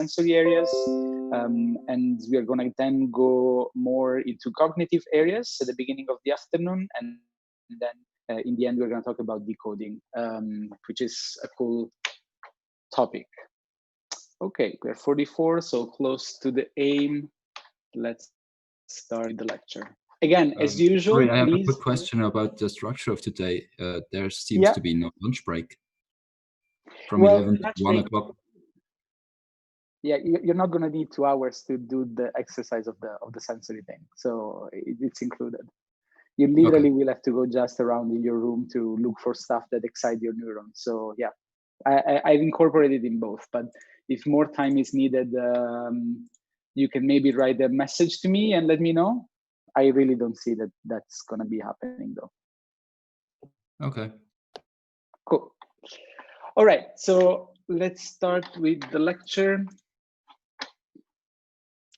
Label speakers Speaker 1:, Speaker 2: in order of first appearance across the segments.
Speaker 1: sensory areas. And we are going to then go more into cognitive areas at the beginning of the afternoon. And then in the end, we're going to talk about decoding, which is a cool topic. Okay, we're 44, so close to the aim. Let's start the lecture. Again, as usual,
Speaker 2: Sorry, I have a
Speaker 1: please.
Speaker 2: quick question about the structure of today. There seems
Speaker 1: Yeah.
Speaker 2: to be no lunch break from
Speaker 1: Well,
Speaker 2: 11 to
Speaker 1: lunch
Speaker 2: 1
Speaker 1: break.
Speaker 2: o'clock.
Speaker 1: Yeah, you're not going to need 2 hours to do the exercise of the sensory thing, so it's included. You literally
Speaker 2: Okay.
Speaker 1: will have to go just around in your room to look for stuff that excite your neurons. So yeah, I've incorporated in both, but if more time is needed, you can maybe write a message to me and let me know. I really don't see that that's going to be happening though.
Speaker 2: Okay.
Speaker 1: Cool. All right, so let's start with the lecture.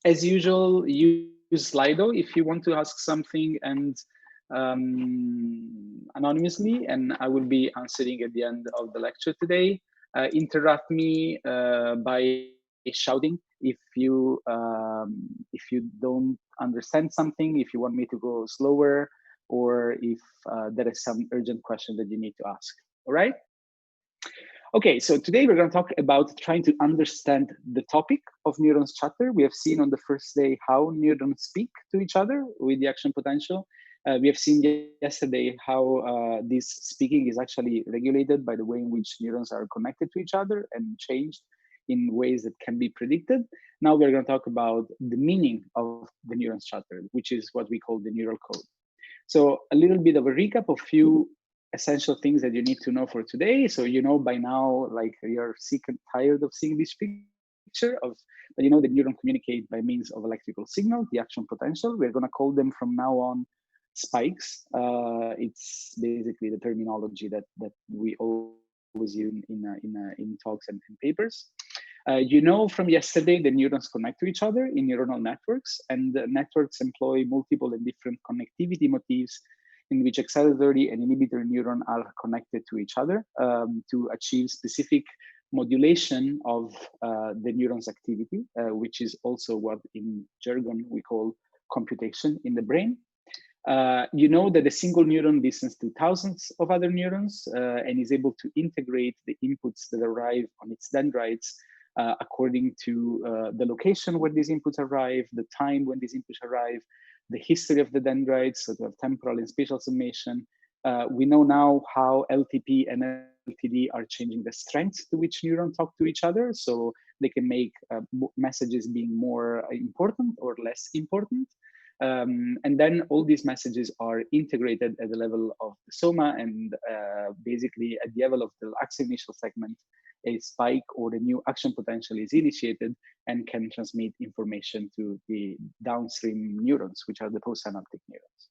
Speaker 1: As usual, use Slido if you want to ask something and anonymously, and I will be answering at the end of the lecture today. Interrupt me by shouting if you don't understand something, if you want me to go slower, or if there is some urgent question that you need to ask. All right. Okay, so today we're going to talk about trying to understand the topic of neurons chatter. We have seen on the first day how neurons speak to each other with the action potential. We have seen yesterday how this speaking is actually regulated by the way in which neurons are connected to each other and changed in ways that can be predicted. Now we're going to talk about the meaning of the neurons chatter, which is what we call the neural code. So a little bit of a recap of few essential things that you need to know for today. So you know by now, like you're sick and tired of seeing this picture but you know that neuron communicate by means of electrical signal, the action potential. We're going to call them from now on spikes. It's basically the terminology that we always use in talks and papers. You know from yesterday the neurons connect to each other in neuronal networks, and the networks employ multiple and different connectivity motifs in which excitatory and inhibitory neuron are connected to each other to achieve specific modulation of the neuron's activity, which is also what in jargon we call computation in the brain. You know that a single neuron listens to thousands of other neurons and is able to integrate the inputs that arrive on its dendrites according to the location where these inputs arrive, the time when these inputs arrive, the history of the dendrites, so to have temporal and spatial summation. We know now how LTP and LTD are changing the strength to which neurons talk to each other, so they can make messages being more important or less important. And then all these messages are integrated at the level of the soma, and basically at the level of the axon initial segment, a spike or a new action potential is initiated and can transmit information to the downstream neurons, which are the postsynaptic neurons.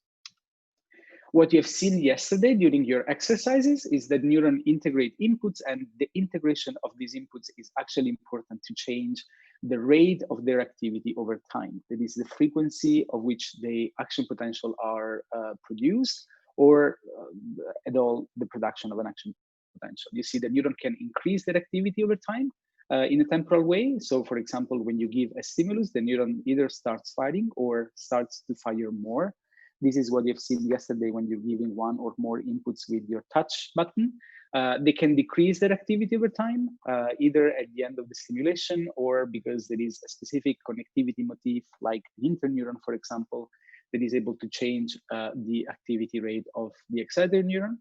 Speaker 1: What you have seen yesterday during your exercises is that neurons integrate inputs, and the integration of these inputs is actually important to change the rate of their activity over time. That is the frequency of which the action potential are produced, or at all the production of an action potential. You see that neuron can increase their activity over time in a temporal way. So for example, when you give a stimulus, the neuron either starts firing or starts to fire more. This is what you've seen yesterday when you're giving one or more inputs with your touch button. They can decrease their activity over time, either at the end of the stimulation or because there is a specific connectivity motif, like the interneuron, for example, that is able to change the activity rate of the excited neuron.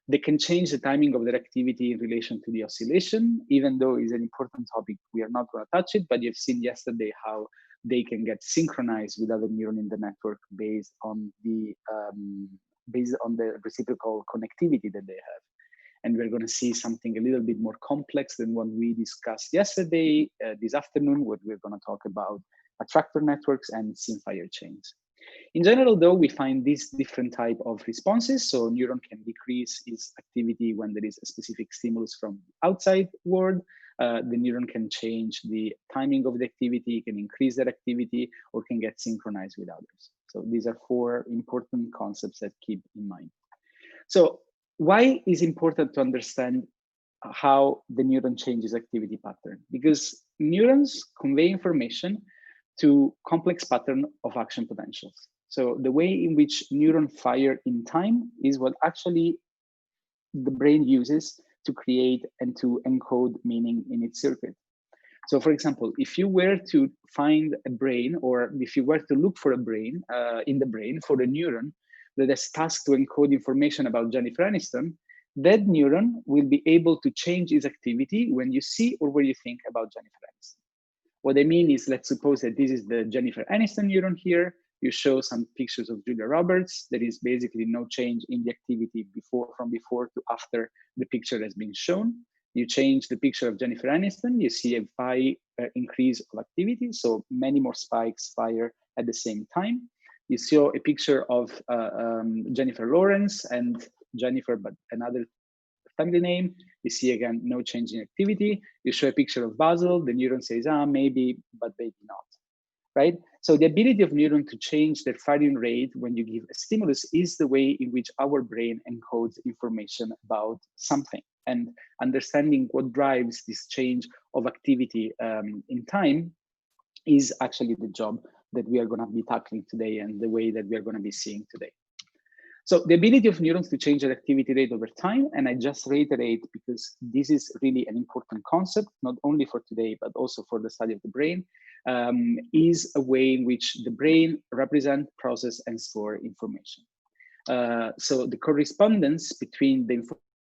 Speaker 1: They can change the timing of their activity in relation to the oscillation, even though it's an important topic. We are not going to touch it, but you've seen yesterday how they can get synchronized with other neurons in the network based on the reciprocal connectivity that they have. And we're going to see something a little bit more complex than what we discussed yesterday, this afternoon, what we're going to talk about attractor networks and syn-fire chains. In general, though, we find these different type of responses. So neuron can decrease its activity when there is a specific stimulus from the outside world. The neuron can change the timing of the activity, can increase that activity, or can get synchronized with others. So these are 4 important concepts that keep in mind. So why is important to understand how the neuron changes activity pattern, because neurons convey information to complex pattern of action potentials. So the way in which neurons fire in time is what actually the brain uses to create and to encode meaning in its circuit. So for example, if you were to find a brain, or if you were to look for a brain in the brain for a neuron that is tasked to encode information about Jennifer Aniston, that neuron will be able to change its activity when you see or when you think about Jennifer Aniston. What I mean is, let's suppose that this is the Jennifer Aniston neuron here. You show some pictures of Julia Roberts. There is basically no change in the activity from before to after the picture has been shown. You change the picture of Jennifer Aniston, you see a high increase of activity, so many more spikes fire at the same time. You saw a picture of Jennifer Lawrence and Jennifer, but another family name, you see again no change in activity. You show a picture of Basil, the neuron says, maybe, but maybe not, right? So the ability of neuron to change their firing rate when you give a stimulus is the way in which our brain encodes information about something. And understanding what drives this change of activity in time is actually the job that we are going to be tackling today, and the way that we are going to be seeing today. So the ability of neurons to change their activity rate over time, and I just reiterate because this is really an important concept, not only for today, but also for the study of the brain, is a way in which the brain represents, process, and store information. So the correspondence between the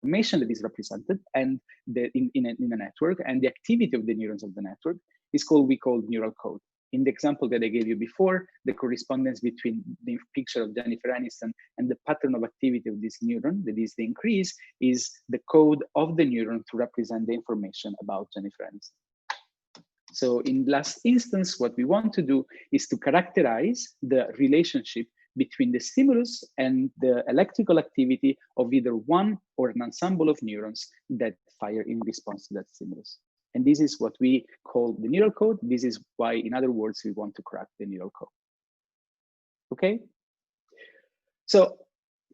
Speaker 1: information that is represented and in a network and the activity of the neurons of the network is we call neural code. In the example that I gave you before, the correspondence between the picture of Jennifer Aniston and the pattern of activity of this neuron, that is the increase, is the code of the neuron to represent the information about Jennifer Aniston. So in last instance, what we want to do is to characterize the relationship between the stimulus and the electrical activity of either one or an ensemble of neurons that fire in response to that stimulus. And this is what we call the neural code. This is why, in other words, we want to crack the neural code. Okay? So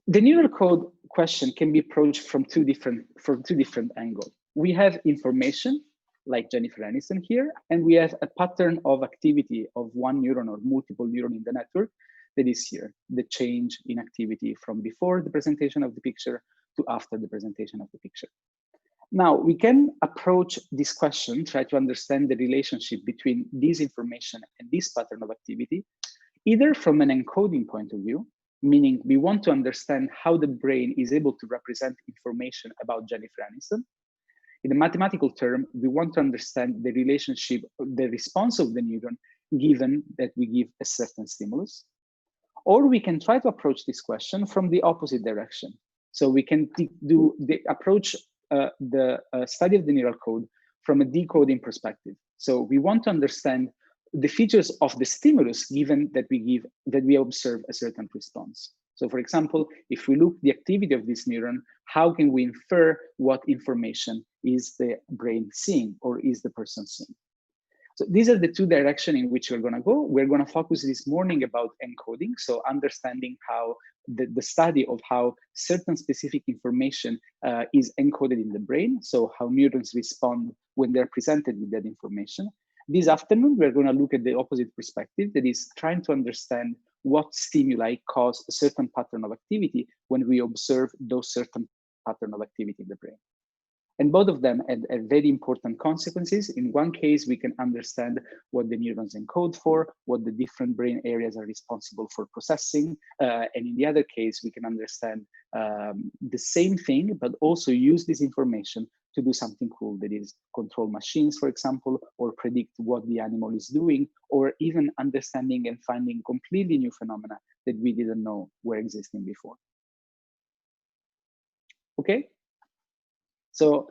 Speaker 1: the neural code question can be approached from two different angles. We have information, like Jennifer Aniston here, and we have a pattern of activity of one neuron or multiple neurons in the network that is here, the change in activity from before the presentation of the picture to after the presentation of the picture. Now, we can approach this question, try to understand the relationship between this information and this pattern of activity, either from an encoding point of view, meaning we want to understand how the brain is able to represent information about Jennifer Aniston. In a mathematical term, we want to understand the relationship, the response of the neuron, given that we give a certain stimulus. Or we can try to approach this question from the opposite direction. So we can approach the study of the neural code from a decoding perspective. So we want to understand the features of the stimulus given that we observe a certain response. So for example, if we look at the activity of this neuron, how can we infer what information is the brain seeing or is the person seeing? So these are the two directions in which we're going to go. We're going to focus this morning about encoding, so understanding how the study of how certain specific information is encoded in the brain, so how neurons respond when they're presented with that information. This afternoon, we're going to look at the opposite perspective, that is trying to understand what stimuli cause a certain pattern of activity when we observe those certain pattern of activity in the brain. And both of them had very important consequences. In one case, we can understand what the neurons encode for, what the different brain areas are responsible for processing. And in the other case, we can understand the same thing, but also use this information to do something cool, that is control machines, for example, or predict what the animal is doing, or even understanding and finding completely new phenomena that we didn't know were existing before. Okay? So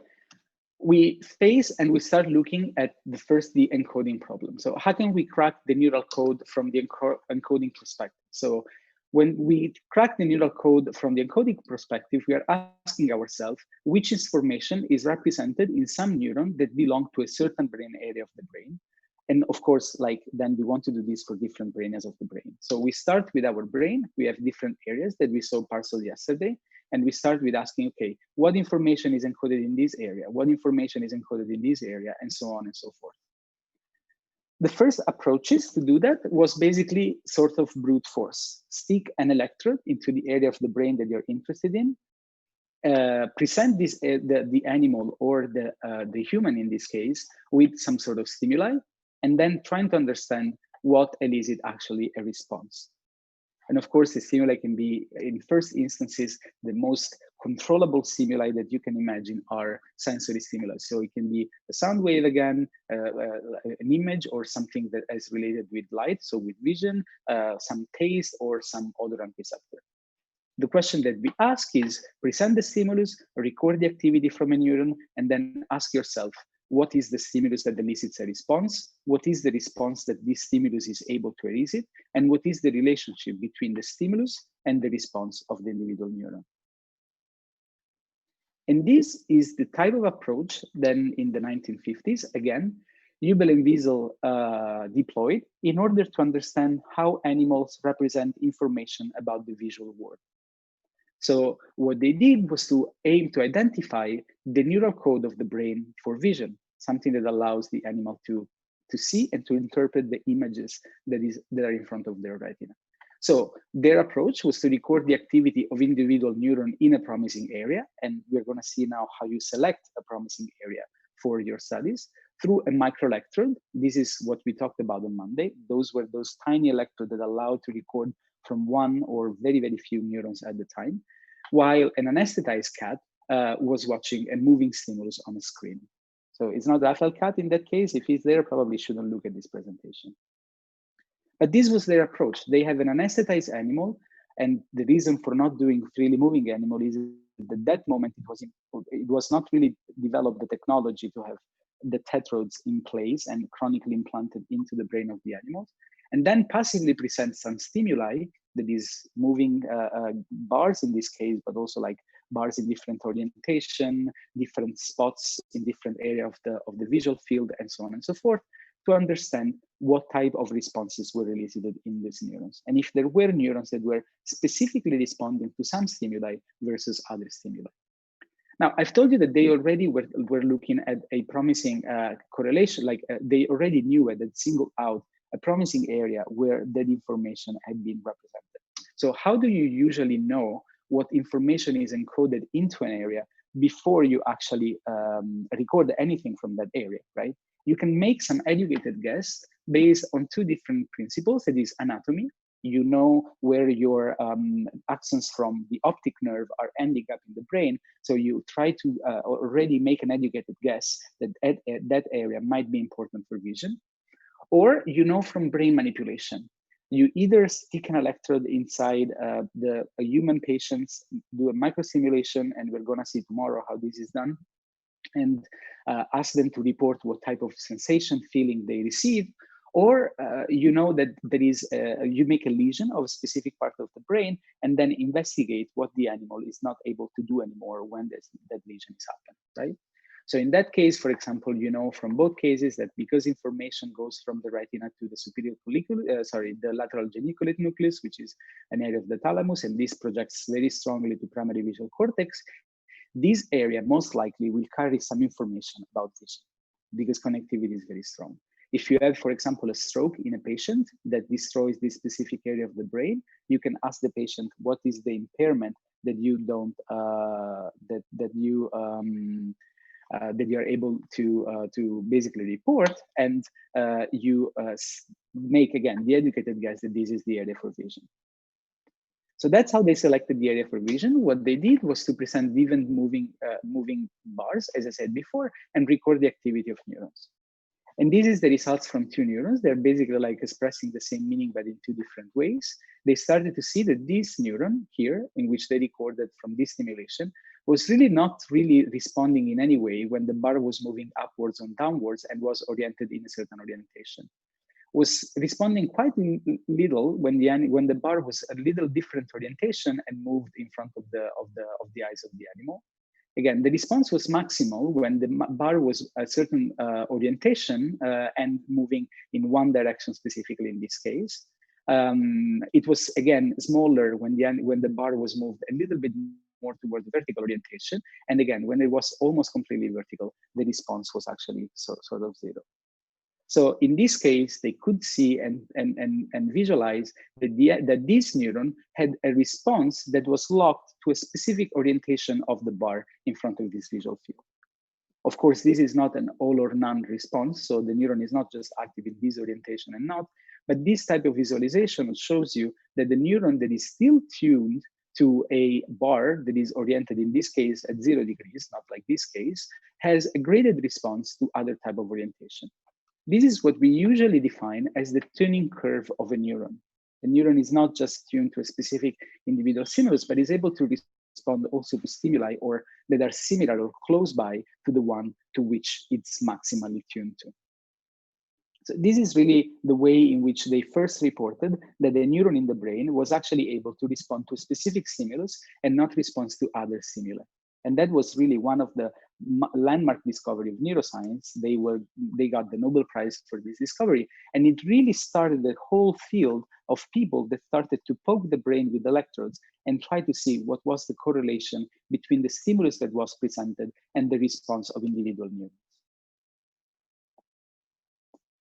Speaker 1: we face and we start looking at the encoding problem. So how can we crack the neural code from the encoding perspective? So when we crack the neural code from the encoding perspective, we are asking ourselves which information is represented in some neuron that belong to a certain brain area of the brain. And of course, then we want to do this for different brain areas of the brain. So we start with our brain. We have different areas that we saw parcel yesterday. And we start with asking, okay, what information is encoded in this area? What information is encoded in this area? And so on and so forth. The first approaches to do that was basically sort of brute force. Stick an electrode into the area of the brain that you're interested in, present this the animal or the human in this case with some sort of stimuli, and then trying to understand what elicit actually a response. And of course, the stimuli can be, in first instances, the most controllable stimuli that you can imagine are sensory stimuli. So it can be a sound wave again, an image, or something that is related with light, so with vision, some taste, or some odorant receptor. The question that we ask is, present the stimulus, record the activity from a neuron, and then ask yourself, what is the stimulus that elicits a response? What is the response that this stimulus is able to elicit? And what is the relationship between the stimulus and the response of the individual neuron? And this is the type of approach then in the 1950s, again, Hubel and Wiesel deployed in order to understand how animals represent information about the visual world. So what they did was to aim to identify the neural code of the brain for vision, something that allows the animal to see and to interpret the images that are in front of their retina. So their approach was to record the activity of individual neuron in a promising area. And we're going to see now how you select a promising area for your studies through a microelectrode. This is what we talked about on Monday. Those were those tiny electrodes that allowed to record from one or very, very few neurons at the time, while an anesthetized cat was watching a moving stimulus on a screen. So it's not Raphael cat in that case. If he's there, probably shouldn't look at this presentation. But this was their approach. They have an anesthetized animal, and the reason for not doing freely moving animal is that at that moment it was not really developed the technology to have the tetrodes in place and chronically implanted into the brain of the animals, and then passively present some stimuli, that is moving bars in this case, but also like bars in different orientation, different spots in different area of the visual field, and so on and so forth, to understand what type of responses were elicited in these neurons. And if there were neurons that were specifically responding to some stimuli versus other stimuli. Now, I've told you that they already were looking at a promising correlation, like they already knew it, that singled out a promising area where that information had been represented. So how do you usually know what information is encoded into an area before you actually record anything from that area, right? You can make some educated guess based on two different principles, that is anatomy. You know where your axons from the optic nerve are ending up in the brain. So you try to already make an educated guess that that area might be important for vision. Or you know from brain manipulation. You either stick an electrode inside a human patients, do a microstimulation, and we're gonna see tomorrow how this is done, and ask them to report what type of sensation, feeling they receive, or you know that there is you make a lesion of a specific part of the brain and then investigate what the animal is not able to do anymore when that lesion is happening, right? So in that case, for example, you know from both cases that because information goes from the retina to the superior the lateral geniculate nucleus, which is an area of the thalamus, and this projects very strongly to primary visual cortex, this area most likely will carry some information about vision because connectivity is very strong. If you have, for example, a stroke in a patient that destroys this specific area of the brain, you can ask the patient what is the impairment that you don't that you are able to basically report, and you make again the educated guess that this is the area for vision. So that's how they selected the area for vision. What they did was to present different moving bars, as I said before, and record the activity of neurons. And this is the results from two neurons. They're basically like expressing the same meaning, but in two different ways. They started to see that this neuron here, in which they recorded from this stimulation, was really not really responding in any way when the bar was moving upwards and downwards and was oriented in a certain orientation. Was responding quite little when the bar was a little different orientation and moved in front of the eyes of the animal. Again, the response was maximal when the bar was a certain orientation and moving in one direction specifically in this case. It was again smaller when the bar was moved a little bit more towards vertical orientation. And again, when it was almost completely vertical, the response was actually sort of zero. So in this case, they could see and visualize that this neuron had a response that was locked to a specific orientation of the bar in front of this visual field. Of course, this is not an all or none response. So the neuron is not just active in this orientation and not, but this type of visualization shows you that the neuron that is still tuned to a bar that is oriented in this case at 0 degrees, not like this case, has a graded response to other type of orientation. This is what we usually define as the tuning curve of a neuron. A neuron is not just tuned to a specific individual stimulus, but is able to respond also to stimuli or that are similar or close by to the one to which it's maximally tuned to. So this is really the way in which they first reported that the neuron in the brain was actually able to respond to a specific stimulus and not respond to other stimuli. And that was really one of the landmark discovery of neuroscience. They got the Nobel Prize for this discovery. And it really started the whole field of people that started to poke the brain with electrodes and try to see what was the correlation between the stimulus that was presented and the response of individual neurons.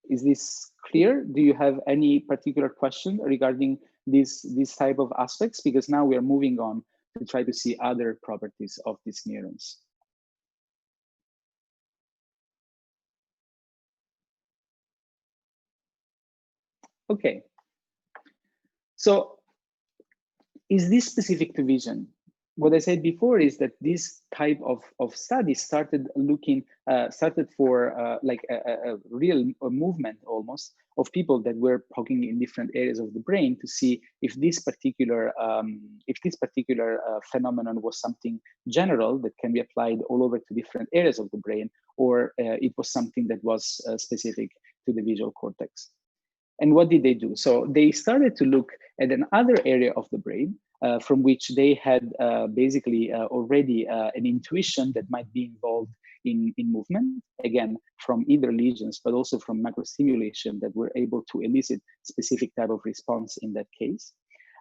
Speaker 1: Is this clear? Do you have any particular question regarding this type of aspects? Because now we are moving on to try to see other properties of these neurons. Okay. So is this specific to vision? What I said before is that this type of studies started looking, started for like a real movement almost of people that were poking in different areas of the brain to see if this particular phenomenon was something general that can be applied all over to different areas of the brain, or it was something that was specific to the visual cortex. And what did they do? So they started to look at another area of the brain from which they had basically already an intuition that might be involved in movement, again, from either lesions, but also from macrostimulation that were able to elicit specific type of response in that case.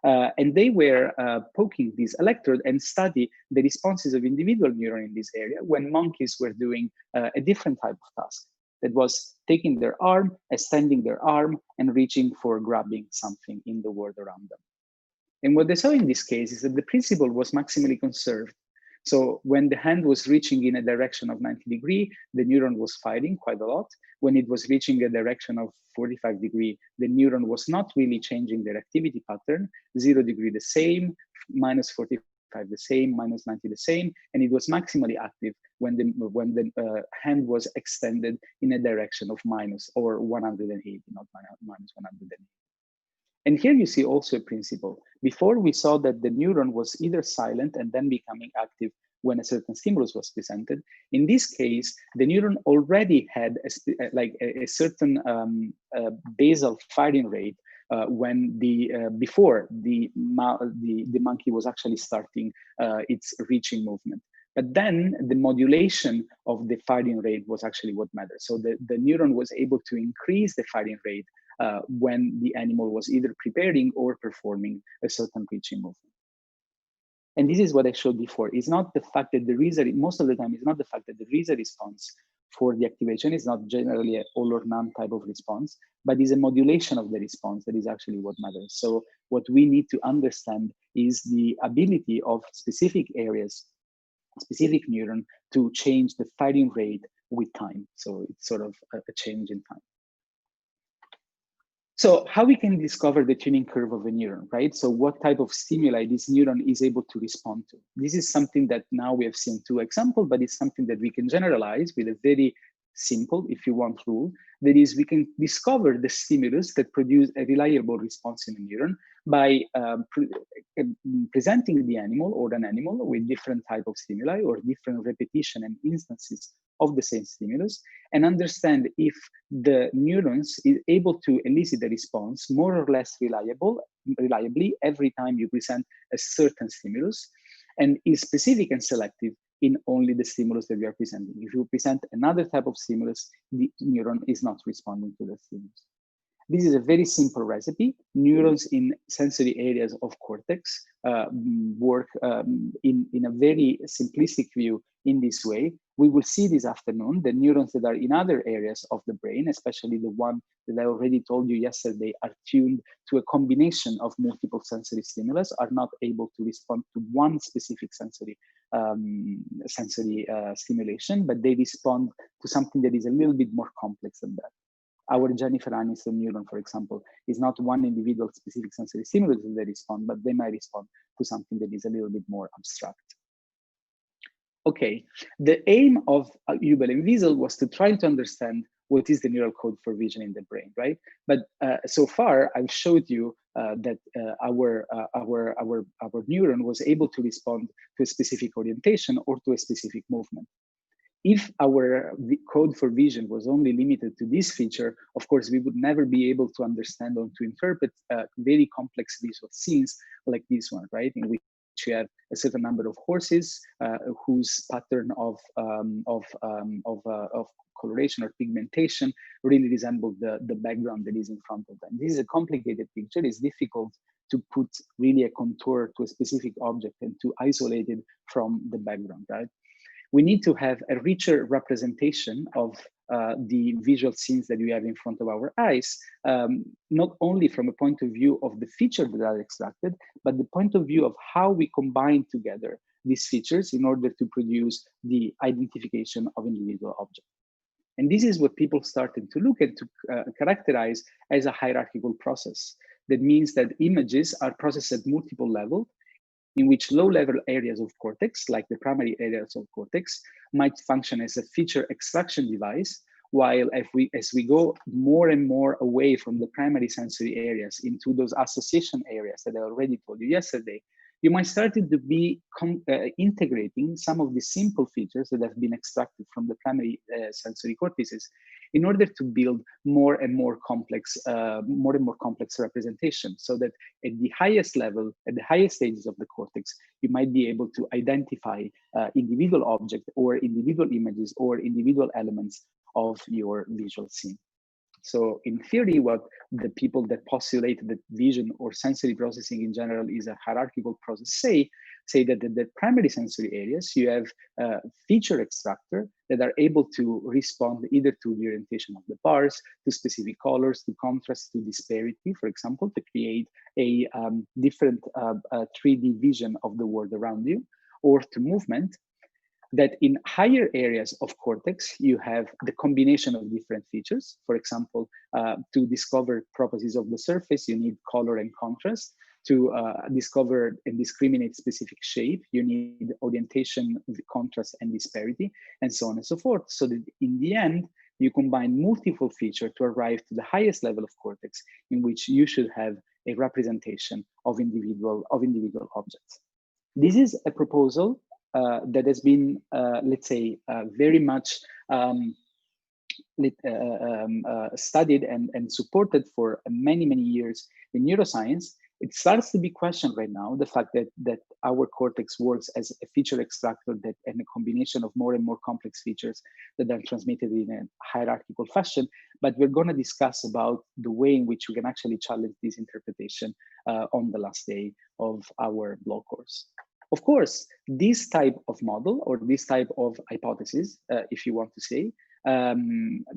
Speaker 1: And they were poking this electrode and study the responses of individual neurons in this area when monkeys were doing a different type of task. That was taking their arm, extending their arm, and reaching for grabbing something in the world around them. And what they saw in this case is that the principle was maximally conserved. So when the hand was reaching in a direction of 90 degrees, the neuron was firing quite a lot. When it was reaching a direction of 45 degrees, the neuron was not really changing their activity pattern. 0 degree the same, minus 45 the same, minus 90 the same, and it was maximally active when the hand was extended in a direction of minus or 180, not minus 180. And here you see also a principle. Before we saw that the neuron was either silent and then becoming active when a certain stimulus was presented. In this case, the neuron already had a certain basal firing rate when before the monkey was actually starting its reaching movement. But then the modulation of the firing rate was actually what mattered. So the neuron was able to increase the firing rate when the animal was either preparing or performing a certain reaching movement. And this is what I showed before. It's not the fact that there is most of the time, it's not the fact that there is a response for the activation. It's not generally an all or none type of response, but it's a modulation of the response that is actually what matters. So what we need to understand is the ability of specific areas, specific neuron, to change the firing rate with time. So it's sort of a change in time. So how we can discover the tuning curve of a neuron, right? So what type of stimuli this neuron is able to respond to. This is something that now we have seen 2 examples, but it's something that we can generalize with a very simple, if you want, rule. That is, we can discover the stimulus that produce a reliable response in a neuron by presenting the animal or an animal with different type of stimuli or different repetition and instances of the same stimulus, and understand if the neurons is able to elicit a response more or less reliably every time you present a certain stimulus, and is specific and selective in only the stimulus that we are presenting. If you present another type of stimulus, the neuron is not responding to the stimulus. This is a very simple recipe. Neurons in sensory areas of cortex work in a very simplistic view in this way. We will see this afternoon the neurons that are in other areas of the brain, especially the one that I already told you yesterday, are tuned to a combination of multiple sensory stimulus, are not able to respond to one specific sensory stimulation, but they respond to something that is a little bit more complex than that. Our Jennifer Aniston neuron, for example, is not one individual specific sensory stimulus that they respond, but they might respond to something that is a little bit more abstract. Okay, the aim of Hubel and Wiesel was to try to understand what is the neural code for vision in the brain, right? But so far, I've showed you that our neuron was able to respond to a specific orientation or to a specific movement. If our code for vision was only limited to this feature, of course, we would never be able to understand or to interpret very complex visual scenes like this one, right? In which you have a certain number of horses whose pattern of coloration or pigmentation really resemble the background that is in front of them. This is a complicated picture. It's difficult to put really a contour to a specific object and to isolate it from the background, right? We need to have a richer representation of the visual scenes that we have in front of our eyes, not only from a point of view of the features that are extracted, but the point of view of how we combine together these features in order to produce the identification of individual objects. And this is what people started to look at to characterize as a hierarchical process. That means that images are processed at multiple levels, in which low-level areas of cortex, like the primary areas of cortex, might function as a feature extraction device, while as we go more and more away from the primary sensory areas into those association areas that I already told you yesterday, you might start to be integrating some of the simple features that have been extracted from the primary sensory cortices in order to build more and more complex representation, so that at the highest level, at the highest stages of the cortex, you might be able to identify individual objects or individual images or individual elements of your visual scene. So in theory, what the people that postulate that vision or sensory processing in general is a hierarchical process say that the primary sensory areas, you have feature extractor that are able to respond either to the orientation of the bars, to specific colors, to contrast, to disparity, for example, to create a different 3D vision of the world around you, or to movement. That in higher areas of cortex, you have the combination of different features. For example, to discover properties of the surface, you need color and contrast. To discover and discriminate specific shape, you need orientation, contrast, and disparity, and so on and so forth. So that in the end, you combine multiple features to arrive to the highest level of cortex, in which you should have a representation of individual objects. This is a proposal that has been, let's say, very much studied and supported for many, many years in neuroscience. It starts to be questioned right now, the fact that our cortex works as a feature extractor and a combination of more and more complex features that are transmitted in a hierarchical fashion. But we're going to discuss about the way in which we can actually challenge this interpretation on the last day of our blog course. Of course, this type of model or this type of hypothesis, if you want to say,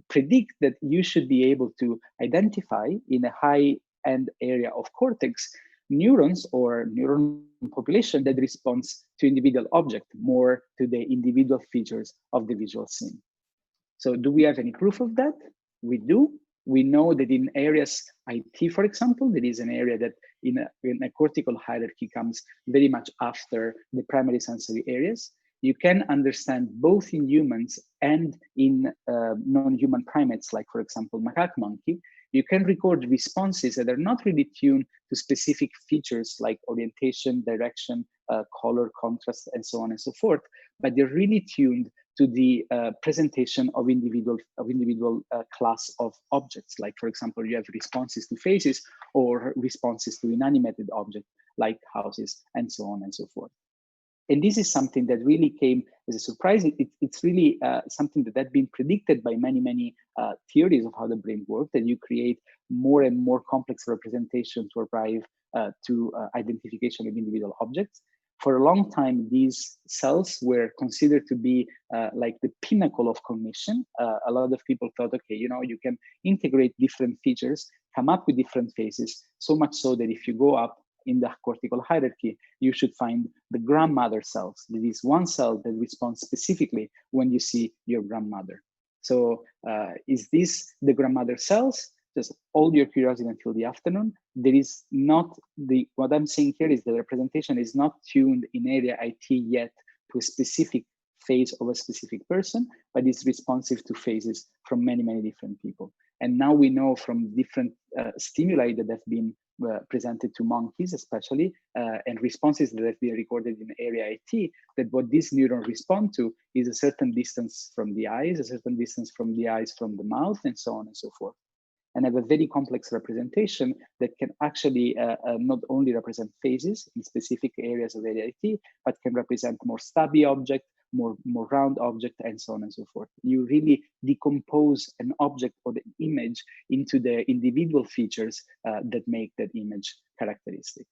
Speaker 1: predict that you should be able to identify in a high-end area of cortex neurons or neuron population that responds to individual object, more to the individual features of the visual scene. So do we have any proof of that? We do. We know that in areas IT, for example, there is an area that in a cortical hierarchy comes very much after the primary sensory areas. You can understand both in humans and in non-human primates, like, for example, macaque monkey. You can record responses that are not really tuned to specific features like orientation, direction, color, contrast, and so on and so forth, but they're really tuned to the presentation of individual class of objects. Like, for example, you have responses to faces or responses to inanimated objects like houses, and so on and so forth. And this is something that really came as a surprise. It's really something that had been predicted by many theories of how the brain works, that you create more and more complex representation to arrive to identification of individual objects. For a long time, these cells were considered to be like the pinnacle of cognition. A lot of people thought, okay, you know, you can integrate different features, come up with different phases, so much so that if you go up in the cortical hierarchy, you should find the grandmother cells. There is one cell that responds specifically when you see your grandmother. So is this the grandmother cells? Just hold your curiosity until the afternoon. There is not what I'm saying here is the representation is not tuned in area IT yet to a specific phase of a specific person, but it's responsive to phases from many different people. And now we know from different stimuli that have been presented to monkeys, especially, and responses that have been recorded in area IT, that what these neurons respond to is a certain distance from the eyes, a certain distance from the eyes from the mouth, and so on and so forth. And have a very complex representation that can actually not only represent phases in specific areas of area IT, but can represent more stubby object, more round object, and so on and so forth. You really decompose an object or the image into the individual features that make that image characteristic.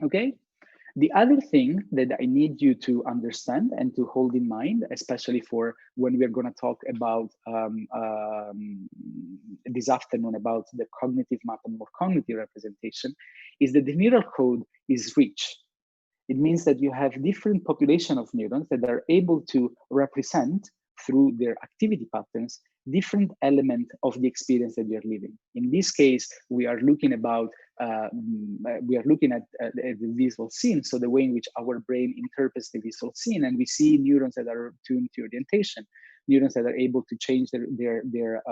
Speaker 1: Okay? The other thing that I need you to understand and to hold in mind, especially for when we're going to talk about this afternoon about the cognitive map and more cognitive representation, is that the neural code is rich. It means that you have different population of neurons that are able to represent through their activity patterns different element of the experience that you're living. In this case, we are looking about at the visual scene, so the way in which our brain interprets the visual scene, and we see neurons that are tuned to orientation, neurons that are able to change their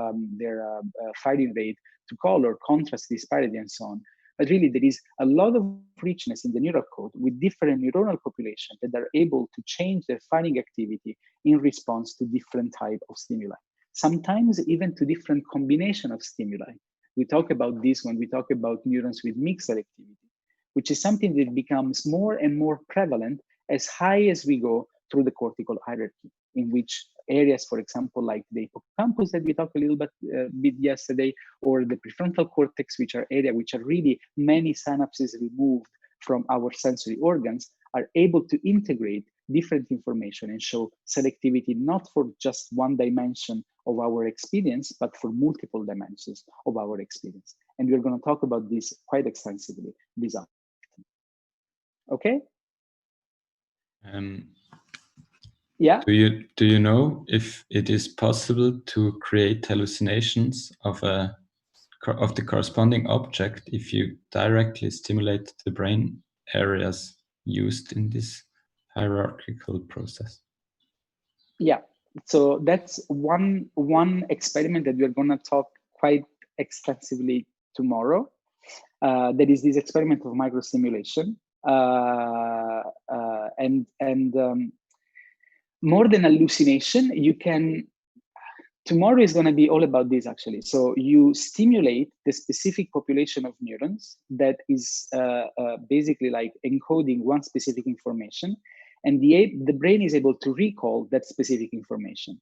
Speaker 1: firing rate to color, contrast, disparity, and so on. But really, there is a lot of richness in the neural code with different neuronal populations that are able to change their firing activity in response to different type of stimuli. Sometimes even to different combination of stimuli. We talk about this when we talk about neurons with mixed selectivity, which is something that becomes more and more prevalent as high as we go through the cortical hierarchy, in which areas, for example, like the hippocampus that we talked a little bit yesterday, or the prefrontal cortex, which are areas which are really many synapses removed from our sensory organs, are able to integrate different information and show selectivity not for just one dimension of our experience, but for multiple dimensions of our experience. And we're going to talk about this quite extensively this afternoon. Okay? Yeah.
Speaker 3: Do you know if it is possible to create hallucinations of the corresponding object if you directly stimulate the brain areas used in this hierarchical process?
Speaker 1: Yeah. So that's one experiment that we're going to talk quite extensively tomorrow. That is this experiment of microstimulation. More than hallucination, you can, tomorrow is going to be all about this actually. So you stimulate the specific population of neurons that is basically like encoding one specific information, and the brain is able to recall that specific information.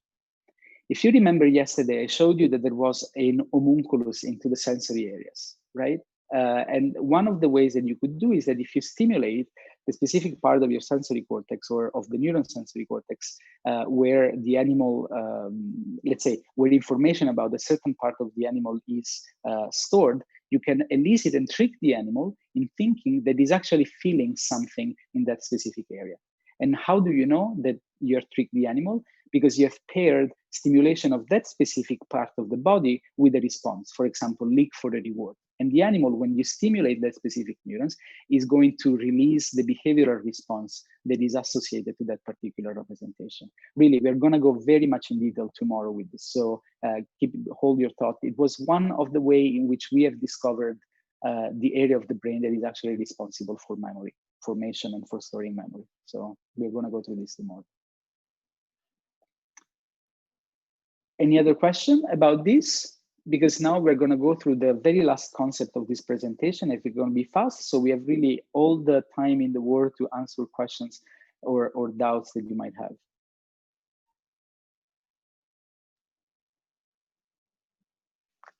Speaker 1: If you remember yesterday, I showed you that there was an homunculus into the sensory areas, right? And one of the ways that you could do is that if you stimulate the specific part of your sensory cortex or of the neuron sensory cortex, where the animal, let's say, where information about a certain part of the animal is stored, you can elicit and trick the animal in thinking that it's actually feeling something in that specific area. And how do you know that you're tricking the animal? Because you have paired stimulation of that specific part of the body with a response, for example, lick for a reward. And the animal, when you stimulate that specific neurons, is going to release the behavioral response that is associated to that particular representation. Really, we're going to go very much in detail tomorrow with this. So hold your thought. It was one of the way in which we have discovered the area of the brain that is actually responsible for memory formation and for storing memory. So we're going to go through this tomorrow. Any other question about this? because now we're going to go through the very last concept of this presentation. If we're going to be fast, so we have really all the time in the world to answer questions or doubts that you might have.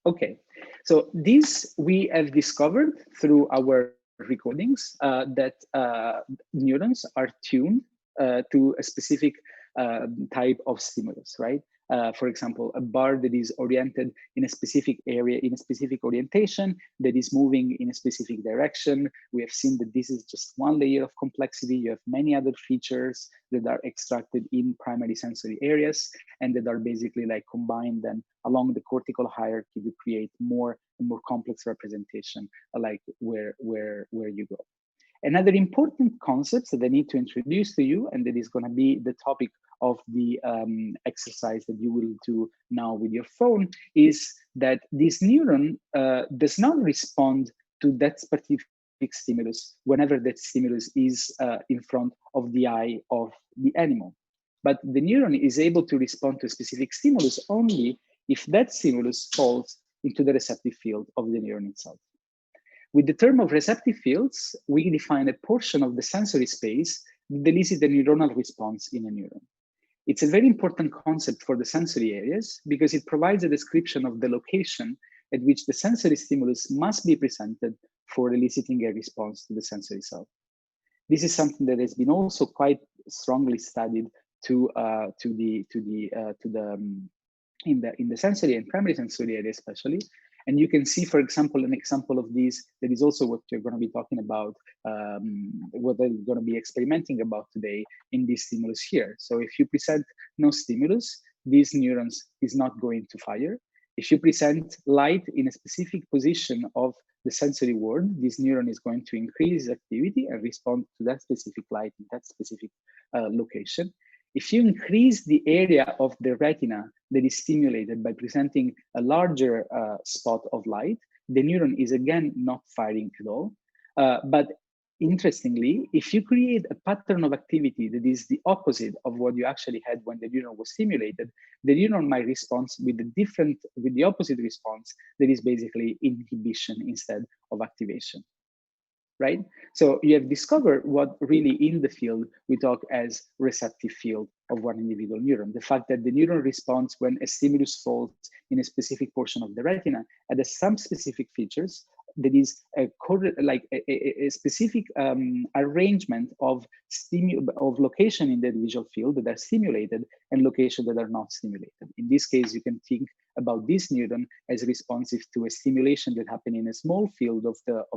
Speaker 1: Okay, so this we have discovered through our recordings that neurons are tuned to a specific type of stimulus, right? For example, a bar that is oriented in a specific area, in a specific orientation, that is moving in a specific direction. We have seen that this is just one layer of complexity. You have many other features that are extracted in primary sensory areas and that are basically like combined then along the cortical hierarchy to create more and more complex representation, like where you go. Another important concept that I need to introduce to you, and that is going to be the topic of the exercise that you will do now with your phone, is that this neuron does not respond to that specific stimulus whenever that stimulus is in front of the eye of the animal. But the neuron is able to respond to a specific stimulus only if that stimulus falls into the receptive field of the neuron itself. With the term of receptive fields, we define a portion of the sensory space that elicits a neuronal response in a neuron. It's a very important concept for the sensory areas because it provides a description of the location at which the sensory stimulus must be presented for eliciting a response to the sensory self. This is something that has been also quite strongly studied in the sensory and primary sensory area especially. And you can see, for example, an example of this that is also what you're going to be talking about, what they're going to be experimenting about today in this stimulus here. So if you present no stimulus, these neurons is not going to fire. If you present light in a specific position of the sensory world, this neuron is going to increase activity and respond to that specific light in that specific location. If you increase the area of the retina that is stimulated by presenting a larger spot of light, the neuron is again not firing at all. But interestingly, if you create a pattern of activity that is the opposite of what you actually had when the neuron was stimulated, the neuron might respond with the opposite response that is basically inhibition instead of activation. Right? So you have discovered what really in the field we talk as receptive field of one individual neuron. The fact that the neuron responds when a stimulus falls in a specific portion of the retina and has some specific features that is a specific arrangement of location in the visual field that are stimulated and location that are not stimulated. In this case, you can think about this neuron as responsive to a stimulation that happened in a small field of the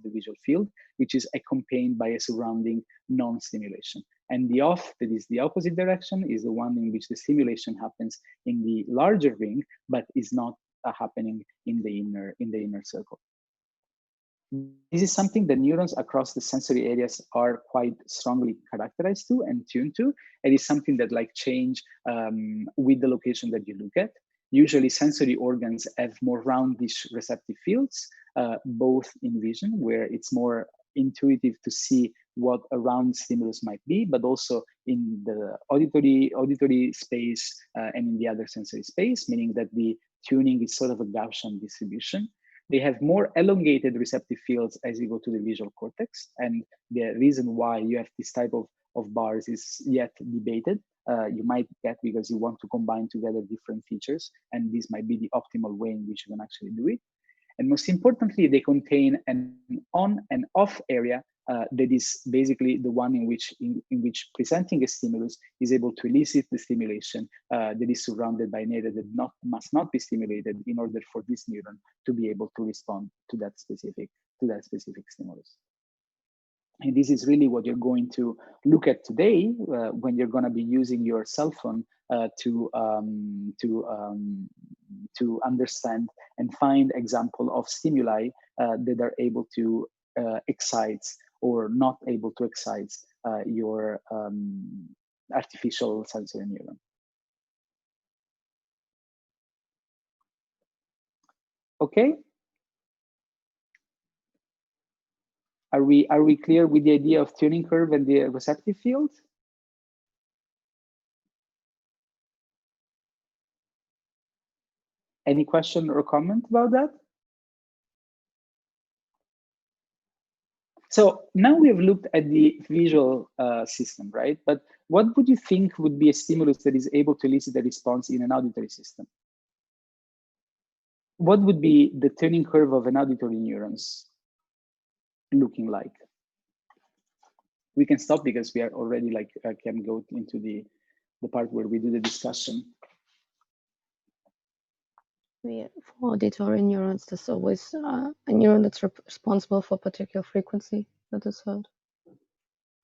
Speaker 1: visual field, which is accompanied by a surrounding non-stimulation. And the off, that is the opposite direction, is the one in which the stimulation happens in the larger ring, but is not happening in the inner circle. This is something that neurons across the sensory areas are quite strongly characterized to and tuned to. It is something that change with the location that you look at. Usually sensory organs have more roundish receptive fields, both in vision, where it's more intuitive to see what a round stimulus might be, but also in the auditory space and in the other sensory space, meaning that the tuning is sort of a Gaussian distribution. They have more elongated receptive fields as you go to the visual cortex. And the reason why you have this type of bars is yet debated. You might get because you want to combine together different features, and this might be the optimal way in which you can actually do it. And most importantly, they contain an on and off area that is basically the one in which presenting a stimulus is able to elicit the stimulation that is surrounded by an area that must not be stimulated in order for this neuron to be able to respond to that specific stimulus. And this is really what you're going to look at today when you're going to be using your cell phone to understand and find example of stimuli that are able to excite or not able to excite your artificial sensory neuron. Okay. Are we clear with the idea of tuning curve and the receptive field? Any question or comment about that? So now we have looked at the visual system, right? But what would you think would be a stimulus that is able to elicit a response in an auditory system? What would be the turning curve of an auditory neurons looking like? We can stop because we are already like, can go into the part where we do the discussion.
Speaker 4: For auditory neurons, there's always a neuron that's responsible for a particular frequency that is heard.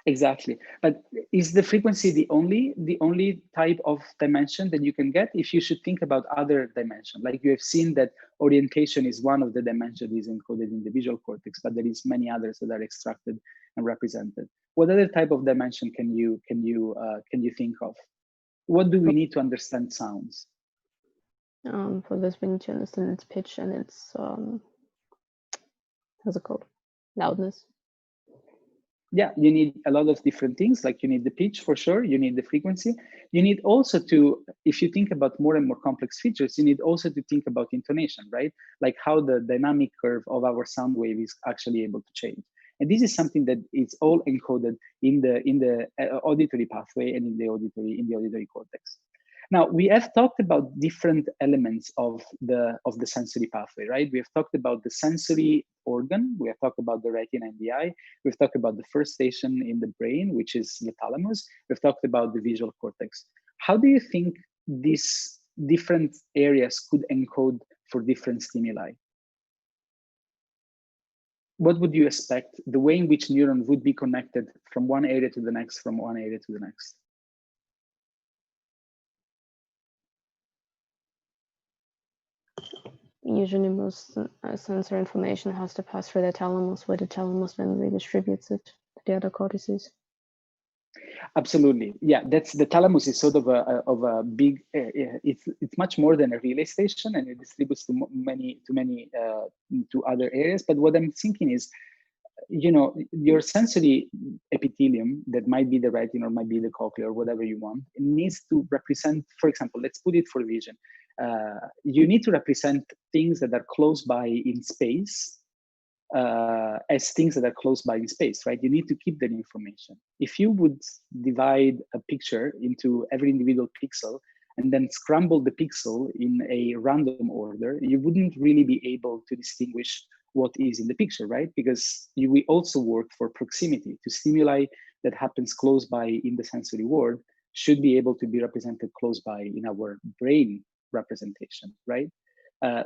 Speaker 1: Exactly, but is the frequency the only type of dimension that you can get? If you should think about other dimension, like you have seen that orientation is one of the dimensions is encoded in the visual cortex, but there is many others that are extracted and represented. What other type of dimension can you think of? What do we need to understand sounds?
Speaker 4: For this, we need to understand its pitch and its how's it called? Loudness.
Speaker 1: Yeah, you need a lot of different things, like you need the pitch for sure, you need the frequency. You need also to, if you think about more and more complex features, you need also to think about intonation, right? Like how the dynamic curve of our sound wave is actually able to change. And this is something that is all encoded in the auditory pathway and in the auditory cortex. Now, we have talked about different elements of the sensory pathway, right? We have talked about the sensory organ. We have talked about the retina and the eye. We've talked about the first station in the brain, which is the thalamus. We've talked about the visual cortex. How do you think these different areas could encode for different stimuli? What would you expect, the way in which neuron would be connected from one area to the next, from one area to the next?
Speaker 4: Usually most sensory information has to pass through the thalamus, where the thalamus then redistributes it to the other cortices.
Speaker 1: Absolutely, yeah. That's the thalamus is sort of a big. It's much more than a relay station, and it distributes to other areas. But what I'm thinking is, you know, your sensory epithelium, that might be the retina or might be the cochlea or whatever you want, it needs to represent, for example, let's put it for vision. You need to represent things that are close by in space as things that are close by in space, right? You need to keep that information. If you would divide a picture into every individual pixel and then scramble the pixel in a random order, you wouldn't really be able to distinguish what is in the picture, right? Because we also work for proximity. To stimuli that happens close by in the sensory world should be able to be represented close by in our brain representation, right?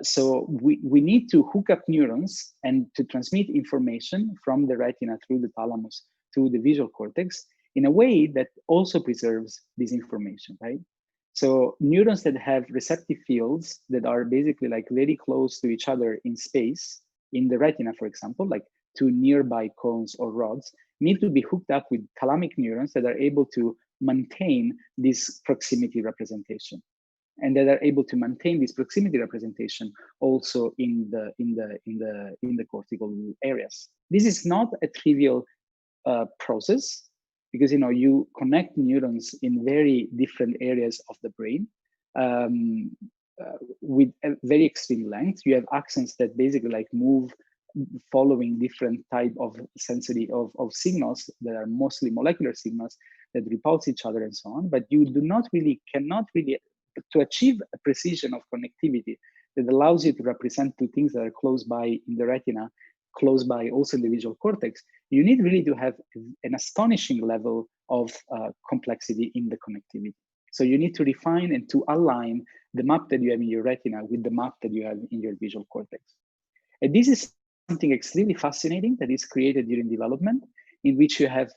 Speaker 1: So we need to hook up neurons and to transmit information from the retina through the thalamus to the visual cortex in a way that also preserves this information, right? So neurons that have receptive fields that are basically like very close to each other in space, in the retina, for example, like two nearby cones or rods, need to be hooked up with thalamic neurons that are able to maintain this proximity representation, and that are able to maintain this proximity representation also in the cortical areas. This is not a trivial process, because you connect neurons in very different areas of the brain with a very extreme length. You have accents that basically like move following different type of sensory of signals that are mostly molecular signals that repulse each other and so on. But you cannot really to achieve a precision of connectivity that allows you to represent two things that are close by in the retina, close by also in the visual cortex. You need really to have an astonishing level of complexity in the connectivity. So you need to refine and to align the map that you have in your retina with the map that you have in your visual cortex. And this is something extremely fascinating that is created during development, in which you have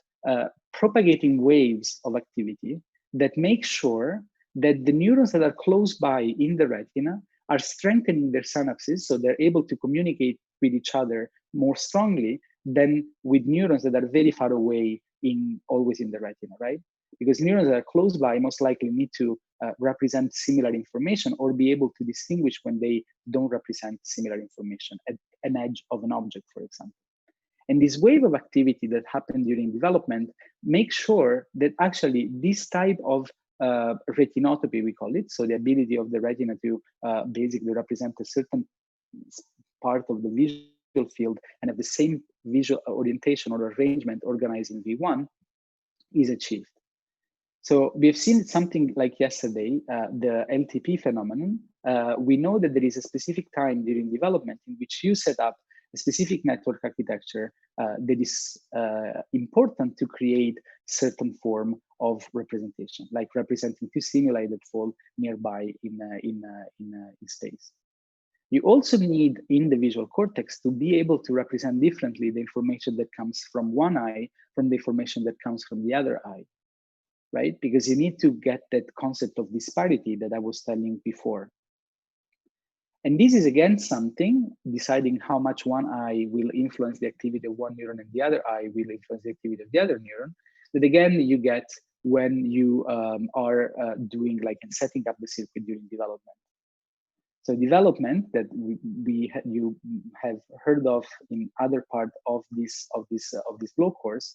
Speaker 1: propagating waves of activity that make sure that the neurons that are close by in the retina are strengthening their synapses, so they're able to communicate with each other more strongly than with neurons that are very far away always in the retina, right? Because neurons that are close by most likely need to represent similar information or be able to distinguish when they don't represent similar information at an edge of an object, for example. And this wave of activity that happened during development makes sure that actually this type of retinotopy, we call it. So the ability of the retina to basically represent a certain part of the visual field and have the same visual orientation or arrangement organized in V1 is achieved. So we've seen something like yesterday, the LTP phenomenon. We know that there is a specific time during development in which you set up a specific network architecture that is important to create certain form of representation, like representing two stimuli that fall nearby in space. You also need in the visual cortex to be able to represent differently the information that comes from one eye from the information that comes from the other eye, right? Because you need to get that concept of disparity that I was telling before. And this is again something, deciding how much one eye will influence the activity of one neuron and the other eye will influence the activity of the other neuron, that again you get when you are doing like and setting up the circuit during development. So development that you have heard of in other part of this Flow course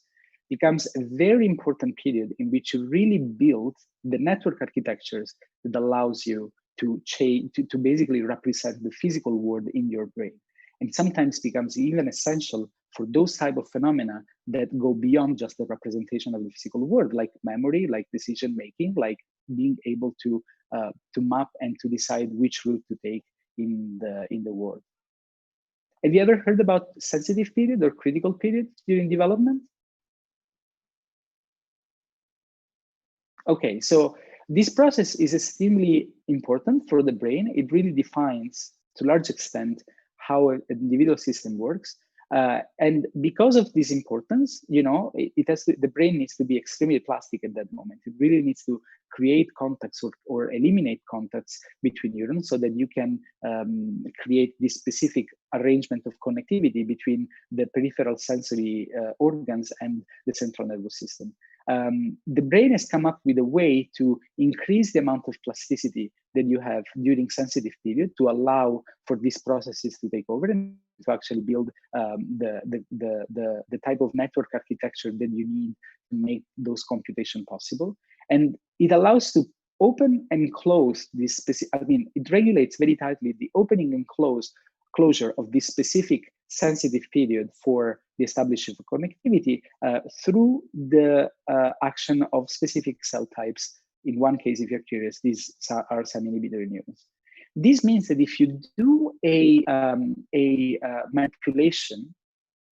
Speaker 1: becomes a very important period in which you really build the network architectures that allows you to change to basically represent the physical world in your brain, and sometimes becomes even essential for those type of phenomena that go beyond just the representation of the physical world, like memory, like decision making, like being able to map and to decide which route to take in the world. Have you ever heard about sensitive period or critical period during development? Okay, so this process is extremely important for the brain. It really defines, to a large extent, how an individual system works. And because of this importance, you know, the brain needs to be extremely plastic at that moment. It really needs to create contacts or eliminate contacts between neurons so that you can create this specific arrangement of connectivity between the peripheral sensory organs and the central nervous system. The brain has come up with a way to increase the amount of plasticity that you have during sensitive period to allow for these processes to take over and to actually build the type of network architecture that you need to make those computation possible. And it allows to open and close this specific, I mean, it regulates very tightly the opening and closure of this specific sensitive period for the establishment of connectivity through the action of specific cell types. In one case, if you're curious, these are SAM inhibitory neurons. This means that if you do a manipulation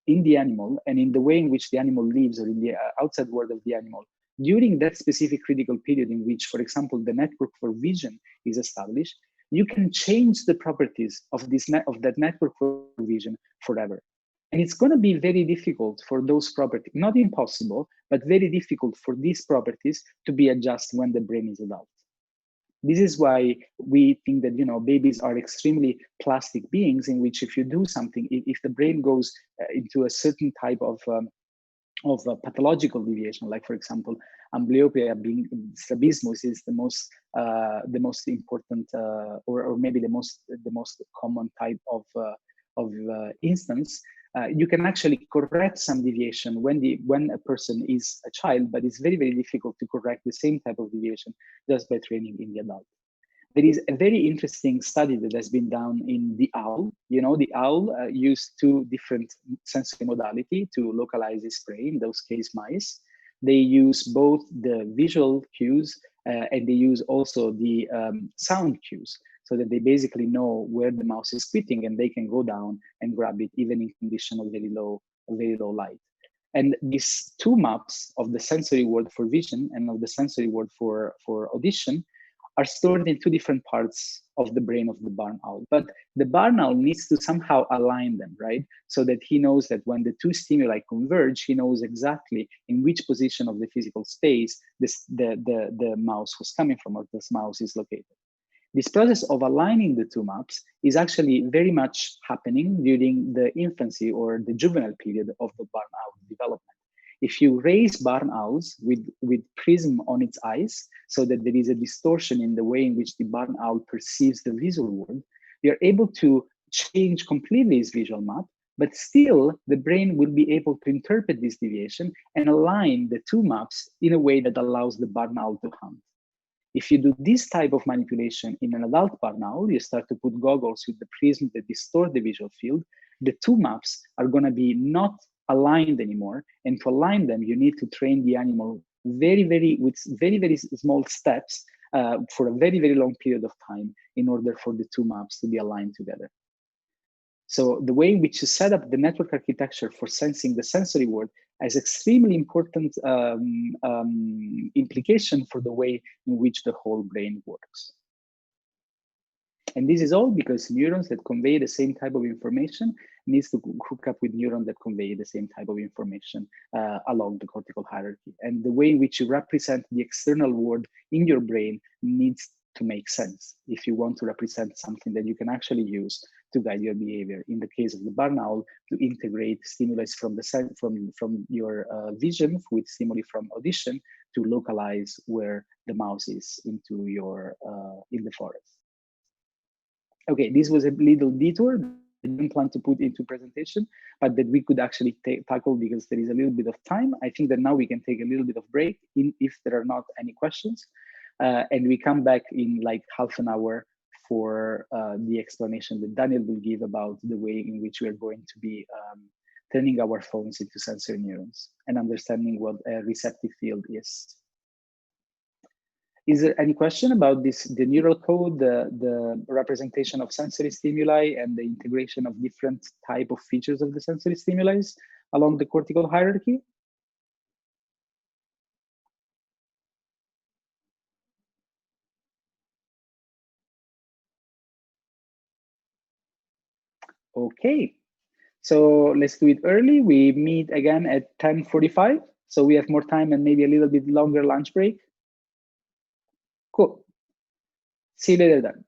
Speaker 1: in the animal and in the way in which the animal lives or in the outside world of the animal during that specific critical period in which, for example, the network for vision is established, you can change the properties of that network for vision forever. And it's going to be very difficult for those properties, not impossible, but very difficult for these properties to be adjusted when the brain is adult. This is why we think that, you know, babies are extremely plastic beings in which if you do something, if the brain goes into a certain type of pathological deviation, like for example, amblyopia being strabismus is the most important or maybe the most common type of instance. You can actually correct some deviation when a person is a child, but it's very, very difficult to correct the same type of deviation just by training in the adult. There is a very interesting study that has been done in the owl. You know, the owl used two different sensory modality to localize its prey, in those case mice. They use both the visual cues and they use also the sound cues, so that they basically know where the mouse is quitting and they can go down and grab it even in condition of very low light. And these two maps of the sensory world for vision and of the sensory world for audition are stored in two different parts of the brain of the barn owl. But the barn owl needs to somehow align them, right? So that he knows that when the two stimuli converge, he knows exactly in which position of the physical space the mouse was coming from, or this mouse is located. This process of aligning the two maps is actually very much happening during the infancy or the juvenile period of the barn owl development. If you raise barn owls with prism on its eyes, so that there is a distortion in the way in which the barn owl perceives the visual world, you're able to change completely its visual map, but still the brain will be able to interpret this deviation and align the two maps in a way that allows the barn owl to hunt. If you do this type of manipulation in an adult barn owl, you start to put goggles with the prism that distort the visual field, the two maps are going to be not aligned anymore. And to align them, you need to train the animal with very small steps for a very long period of time in order for the two maps to be aligned together. So the way in which you set up the network architecture for sensing the sensory world has extremely important implication for the way in which the whole brain works. And this is all because neurons that convey the same type of information needs to hook up with neurons that convey the same type of information along the cortical hierarchy. And the way in which you represent the external world in your brain needs to make sense if you want to represent something that you can actually use to guide your behavior. In the case of the barn owl, to integrate stimuli from your vision with stimuli from audition to localize where the mouse is into your in the forest. Okay, this was a little detour I didn't plan to put into presentation, but that we could actually tackle because there is a little bit of time. I think that now we can take a little bit of break if there are not any questions. And we come back in like half an hour for the explanation that Daniel will give about the way in which we are going to be turning our phones into sensory neurons and understanding what a receptive field is. Is there any question about this, the neural code, the representation of sensory stimuli and the integration of different type of features of the sensory stimuli along the cortical hierarchy? Okay, so let's do it early. We meet again at 10:45, so we have more time and maybe a little bit longer lunch break. Cool. See you later then.